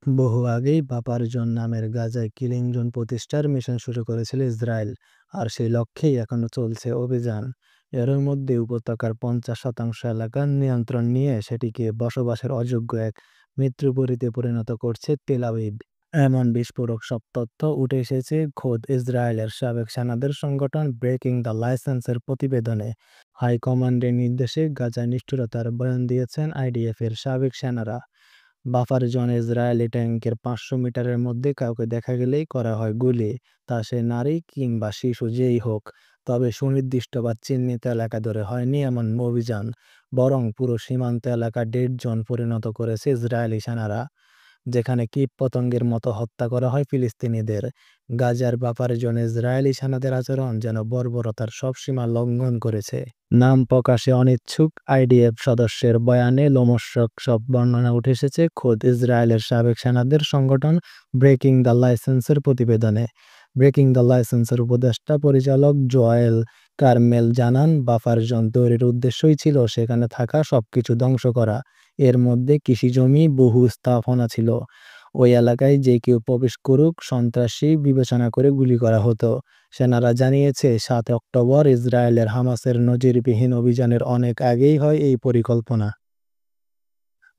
বহু আগেই বাপার জোন নামের গাজায় কিলিং জোন প্রতিষ্ঠার মিশন শুরু করেছিল ইসরায়েল, আর সেই লক্ষ্যেই এখনো চলছে অভিযান। এর মধ্যে উপত্যকার 50% এলাকার নিয়ন্ত্রণ নিয়ে সেটিকে বসবাসের অযোগ্য এক মৃত্যুপুরীতে পরিণত করছে তেল আবিব। এমন বিস্ফোরক সব তথ্য উঠে এসেছে খোদ ইসরায়েলের সাবেক সেনাদের সংগঠন ব্রেকিং দ্য লাইসেন্সের প্রতিবেদনে। হাইকমান্ডের নির্দেশে গাজায় নিষ্ঠুরতার বয়ান দিয়েছেন আইডিএফ এর সাবেক সেনারা। বাফার জোনে ইসরায়েলি ট্যাঙ্কের ৫০০ মিটারের মধ্যে কাউকে দেখা গেলেই করা হয় গুলি, তা সে নারী কিংবা শিশু যেই হোক। তবে সুনির্দিষ্ট বা চিহ্নিত এলাকা ধরে হয়নি এমন অভিযান, বরং পুরো সীমান্ত এলাকা ডেড জোন পরিণত করেছে ইসরায়েলি সেনারা, যেখানে কীটপতঙ্গের মতো হত্যা করা হয় ফিলিস্তিনিদের। গাজার বাফার জোনে ইসরায়েলি সেনাদের আচরণ যেন বর্বরতার সব সীমা লঙ্ঘন করেছে। নাম প্রকাশে অনিচ্ছুক আইডিএফ সদস্যের বয়ানে লোমহর্ষক সব বর্ণনা উঠে এসেছে খোদ ইসরায়েলের সাবেক সেনাদের সংগঠন ব্রেকিং দ্য লাইসেন্সের প্রতিবেদনে। ব্রেকিং দ্য লাইসেন্সের উপদেষ্টা পরিচালক জোয়েল কারমেল জানান, বাফার জোন তৈরির উদ্দেশ্যই ছিল সেখানে থাকা সবকিছু ধ্বংস করা। এর মধ্যে কৃষিজমি, বহু স্থাপনা ছিল। ওই এলাকায় যে কেউ প্রবেশ করুক সন্ত্রাসী বিবেচনা করে গুলি করা হতো। সেনারা জানিয়েছে, ৭ অক্টোবর ইসরায়েলের হামাসের নজিরবিহীন অভিযানের অনেক আগেই হয় এই পরিকল্পনা।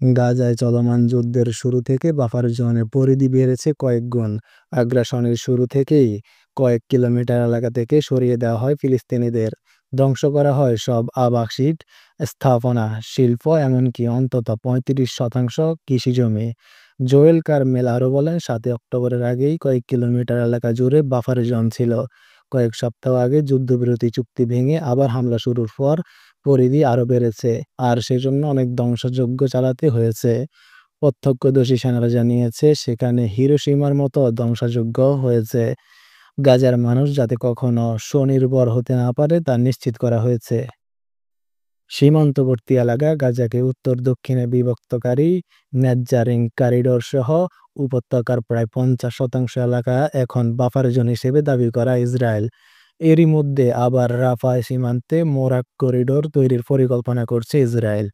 গাজায় চলমান যুদ্ধের শুরু থেকে বাফার জোনের পরিধি বেড়েছে কয়েক গুণ। আগ্রাসনের শুরু থেকেই কয়েক কিলোমিটার এলাকা থেকে সরিয়ে দেওয়া হয় ফিলিস্তিনিদের। ধ্বংস করা হয় সব আবাসিক স্থাপনা, শিল্প, এমনকি অন্তত ৩৫% কৃষিজমি। জোয়েল কারমেল আরও বলেন, ৭ অক্টোবরের আগেই কয়েক কিলোমিটার এলাকা জুড়ে বাফার জোন ছিল। কয়েক সপ্তাহ আগে যুদ্ধবিরতি চুক্তি ভেঙে আবার হামলা শুরুর পর পরিধি আরও বেড়েছে, আর সেজন্য অনেক ধ্বংসযজ্ঞ চালাতে হয়েছে। প্রত্যক্ষদর্শী সেনারা জানিয়েছে, সেখানে হিরোশিমার মতো ধ্বংসযজ্ঞ হয়েছে। গাজার মানুষ যাতে কখনো স্বনির্ভর হতে না পারে তা নিশ্চিত করা হয়েছে। সীমান্তবর্তী এলাকা গাজাকে উত্তর-দক্ষিণে বিভক্তকারী নেটজারিং করিডোর সহ উপত্যকার প্রায় ৫০% এলাকা এখন বাফার জোন হিসেবে দাবি করা ইসরায়েল। এরই মধ্যে আবার রাফা সীমান্তে মোরাক করিডোর তৈরির পরিকল্পনা করছে ইসরায়েল।